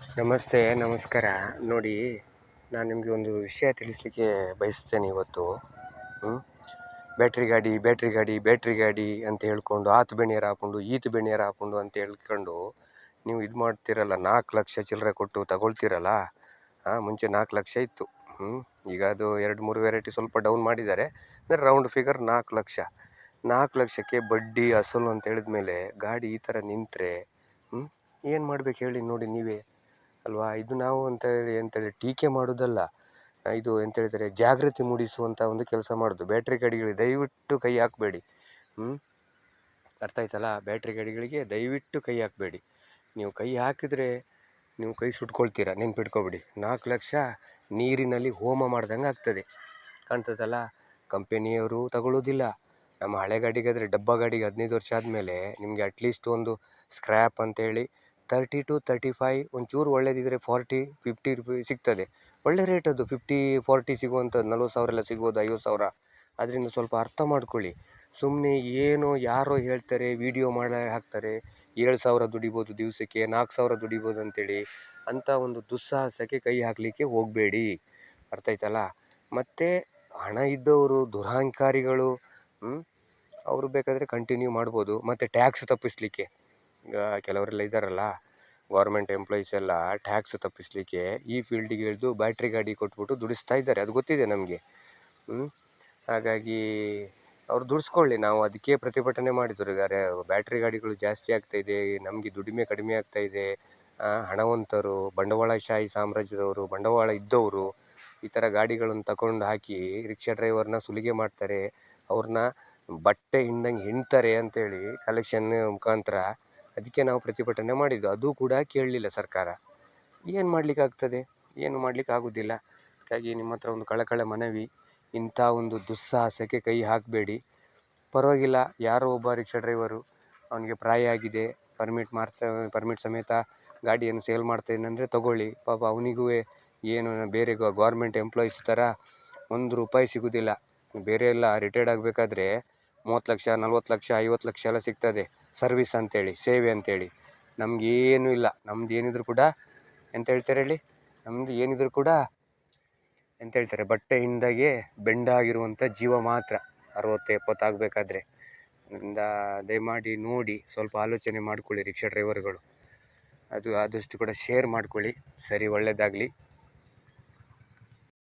ನಮಸ್ತೆ, ನಮಸ್ಕಾರ. ನೋಡಿ, ನಾನು ನಿಮಗೆ ಒಂದು ವಿಷಯ ತಿಳಿಸ್ಲಿಕ್ಕೆ ಬಯಸ್ತೇನೆ ಇವತ್ತು. ಬ್ಯಾಟ್ರಿ ಗಾಡಿ ಬ್ಯಾಟ್ರಿ ಗಾಡಿ ಬ್ಯಾಟ್ರಿ ಗಾಡಿ ಅಂತ ಹೇಳ್ಕೊಂಡು ಆತು ಬೆಣಿಯರ್ ಹಾಕ್ಕೊಂಡು ಈತು ಬೆಣಿಯರ್ ಹಾಕ್ಕೊಂಡು ಅಂತ ಹೇಳ್ಕೊಂಡು ನೀವು ಇದು ಮಾಡ್ತೀರಲ್ಲ, 4 ಲಕ್ಷ ಚಿಲ್ಲರೆ ಕೊಟ್ಟು ತಗೊಳ್ತೀರಲ್ಲ. ಮುಂಚೆ 4 ಲಕ್ಷ ಇತ್ತು. ಈಗ ಅದು 2-3 ವೆರೈಟಿ ಸ್ವಲ್ಪ ಡೌನ್ ಮಾಡಿದ್ದಾರೆ. ಅಂದರೆ ರೌಂಡ್ ಫಿಗರ್ 4 ಲಕ್ಷ. 4 ಲಕ್ಷಕ್ಕೆ ಬಡ್ಡಿ ಅಸಲು ಅಂತ ಹೇಳಿದ್ಮೇಲೆ ಗಾಡಿ ಈ ಥರ ನಿಂತರೆ ಏನು ಮಾಡ್ಬೇಕು ಹೇಳಿ ನೋಡಿ ನೀವೇ ಅಲ್ವಾ. ಇದು ನಾವು ಅಂತೇಳಿ ಟೀಕೆ ಮಾಡೋದಲ್ಲ, ಇದು ಹೇಳ್ತಾರೆ ಜಾಗೃತಿ ಮೂಡಿಸುವಂಥ ಒಂದು ಕೆಲಸ ಮಾಡೋದು. ಬ್ಯಾಟ್ರಿ ಗಾಡಿಗಳಿಗೆ ದಯವಿಟ್ಟು ಕೈ ಹಾಕಬೇಡಿ. ಅರ್ಥ ಆಯ್ತಲ್ಲ? ಬ್ಯಾಟ್ರಿ ಗಾಡಿಗಳಿಗೆ ದಯವಿಟ್ಟು ಕೈ ಹಾಕಬೇಡಿ. ನೀವು ಕೈ ಹಾಕಿದರೆ ನೀವು ಕೈ ಸುಟ್ಕೊಳ್ತೀರ, ನೆನ್ಪಿಟ್ಕೊಬಿಡಿ. 4 ಲಕ್ಷ ನೀರಿನಲ್ಲಿ ಹೋಮ ಮಾಡ್ದಂಗೆ ಆಗ್ತದೆ, ಕಾಣ್ತದಲ್ಲ. ಕಂಪೆನಿಯವರು ತಗೊಳ್ಳೋದಿಲ್ಲ. ನಮ್ಮ ಹಳೆ ಗಾಡಿಗಾದರೆ, ಡಬ್ಬ ಗಾಡಿಗೆ 15 ವರ್ಷ ಆದಮೇಲೆ ನಿಮಗೆ ಅಟ್ಲೀಸ್ಟ್ ಒಂದು ಸ್ಕ್ರ್ಯಾಪ್ ಅಂತೇಳಿ 30 to 35, ಒಂಚೂರು ಒಳ್ಳೇದಿದ್ರೆ 40-50 ರೂಪಾಯಿ ಸಿಗ್ತದೆ. ಒಳ್ಳೆ ರೇಟ್ ಅದು. 50-40 ಸಿಗುವಂಥದ್ದು. 40,000 ಎಲ್ಲ ಸಿಗ್ಬೋದು, 50,000. ಅದರಿಂದ ಸ್ವಲ್ಪ ಅರ್ಥ ಮಾಡ್ಕೊಳ್ಳಿ. ಸುಮ್ಮನೆ ಏನೋ ಯಾರೋ ಹೇಳ್ತಾರೆ, ವಿಡಿಯೋ ಮಾಡಿ ಹಾಕ್ತಾರೆ, 7,000 ದುಡಿಬೋದು ದಿವಸಕ್ಕೆ, 4,000 ದುಡಿಬೋದು ಅಂತೇಳಿ. ಅಂಥ ಒಂದು ದುಸ್ಸಾಹಸಕ್ಕೆ ಕೈ ಹಾಕಲಿಕ್ಕೆ ಹೋಗಬೇಡಿ. ಅರ್ಥ ಆಯ್ತಲ್ಲ? ಮತ್ತು ಹಣ ಇದ್ದವರು, ದುರಹಂಕಾರಿಗಳು, ಅವರು ಬೇಕಾದರೆ ಕಂಟಿನ್ಯೂ ಮಾಡ್ಬೋದು. ಮತ್ತು ಟ್ಯಾಕ್ಸ್ ತಪ್ಪಿಸಲಿಕ್ಕೆ, ಈಗ ಕೆಲವರೆಲ್ಲ ಇದ್ದಾರಲ್ಲ, ಗೌರ್ಮೆಂಟ್ ಎಂಪ್ಲಾಯೀಸ್ ಎಲ್ಲ ಟ್ಯಾಕ್ಸ್ ತಪ್ಪಿಸಲಿಕ್ಕೆ ಈ ಫೀಲ್ಡಿಗೆ ಇಳಿದು ಬ್ಯಾಟ್ರಿ ಗಾಡಿ ಕೊಟ್ಬಿಟ್ಟು ದುಡಿಸ್ತಾ ಇದ್ದಾರೆ. ಅದು ಗೊತ್ತಿದೆ ನಮಗೆ. ಹಾಗಾಗಿ ಅವ್ರು ದುಡಿಸ್ಕೊಳ್ಳಿ. ನಾವು ಅದಕ್ಕೆ ಪ್ರತಿಭಟನೆ ಮಾಡಿದ್ರು. ಬ್ಯಾಟ್ರಿ ಗಾಡಿಗಳು ಜಾಸ್ತಿ ಆಗ್ತಾಯಿದೆ, ನಮಗೆ ದುಡಿಮೆ ಕಡಿಮೆ ಆಗ್ತಾಯಿದೆ. ಹಣವಂತರು, ಬಂಡವಾಳಶಾಹಿ ಸಾಮ್ರಾಜ್ಯದವರು, ಬಂಡವಾಳ ಇದ್ದವರು ಈ ಥರ ಗಾಡಿಗಳನ್ನು ತಗೊಂಡು ಹಾಕಿ ರಿಕ್ಷಾ ಡ್ರೈವರ್ನ ಸುಲಿಗೆ ಮಾಡ್ತಾರೆ, ಅವ್ರನ್ನ ಬಟ್ಟೆ ಹಿಂದಂಗೆ ಹಿಂಡ್ತಾರೆ ಅಂತೇಳಿ ಕಲೆಕ್ಷನ್ ಮುಖಾಂತರ. ಅದಕ್ಕೆ ನಾವು ಪ್ರತಿಭಟನೆ ಮಾಡಿದ್ದು. ಅದು ಕೂಡ ಕೇಳಲಿಲ್ಲ ಸರ್ಕಾರ. ಏನು ಮಾಡಲಿಕ್ಕಾಗ್ತದೆ? ಏನು ಮಾಡಲಿಕ್ಕೆ ಆಗೋದಿಲ್ಲ. ಹಾಗಾಗಿ ನಿಮ್ಮ ಹತ್ರ ಒಂದು ಕಳಕಳೆ ಮನವಿ, ಇಂಥ ಒಂದು ದುಸ್ಸಾಹಸಕ್ಕೆ ಕೈ ಹಾಕಬೇಡಿ. ಪರವಾಗಿಲ್ಲ, ಯಾರೋ ಒಬ್ಬ ರಿಕ್ಷಾ ಡ್ರೈವರು, ಅವನಿಗೆ ಪ್ರಾಯ ಆಗಿದೆ, ಪರ್ಮಿಟ್ ಸಮೇತ ಗಾಡಿಯನ್ನು ಸೇಲ್ ಮಾಡ್ತಾಯಿದ್ದಾನೆ ಅಂದರೆ ತಗೊಳ್ಳಿ. ಪಾಪ ಅವನಿಗೂ ಏನು ಬೇರೆ ಗೌರ್ಮೆಂಟ್ ಎಂಪ್ಲಾಯೀಸ್ ಥರ 1 ರೂಪಾಯಿ ಸಿಗೋದಿಲ್ಲ. ಬೇರೆ ಎಲ್ಲ ರಿಟೈರ್ಡ್ ಆಗಬೇಕಾದ್ರೆ 30 ಲಕ್ಷ, 40 ಲಕ್ಷ, 50 ಲಕ್ಷ ಎಲ್ಲ ಸಿಗ್ತದೆ ಸರ್ವಿಸ್ ಅಂತೇಳಿ, ಸೇವೆ ಅಂತೇಳಿ. ನಮಗೇನೂ ಇಲ್ಲ. ನಮ್ದು ಏನಿದ್ರು ಕೂಡ ಎಂತ ಹೇಳ್ತಾರೆ ಹೇಳಿ, ನಮ್ಮದು ಏನಿದ್ರು ಕೂಡ ಎಂತ ಹೇಳ್ತಾರೆ, ಬಟ್ಟೆ ಹಿಂದಾಗೆ ಬೆಂಡಾಗಿರುವಂಥ ಜೀವ ಮಾತ್ರ 60-70 ಆಗಬೇಕಾದ್ರೆ. ಅದರಿಂದ ದಯಮಾಡಿ ನೋಡಿ, ಸ್ವಲ್ಪ ಆಲೋಚನೆ ಮಾಡ್ಕೊಳ್ಳಿ ರಿಕ್ಷಾ ಡ್ರೈವರ್ಗಳು. ಅದು ಆದಷ್ಟು ಕೂಡ ಶೇರ್ ಮಾಡ್ಕೊಳ್ಳಿ. ಸರಿ, ಒಳ್ಳೆಯದಾಗಲಿ.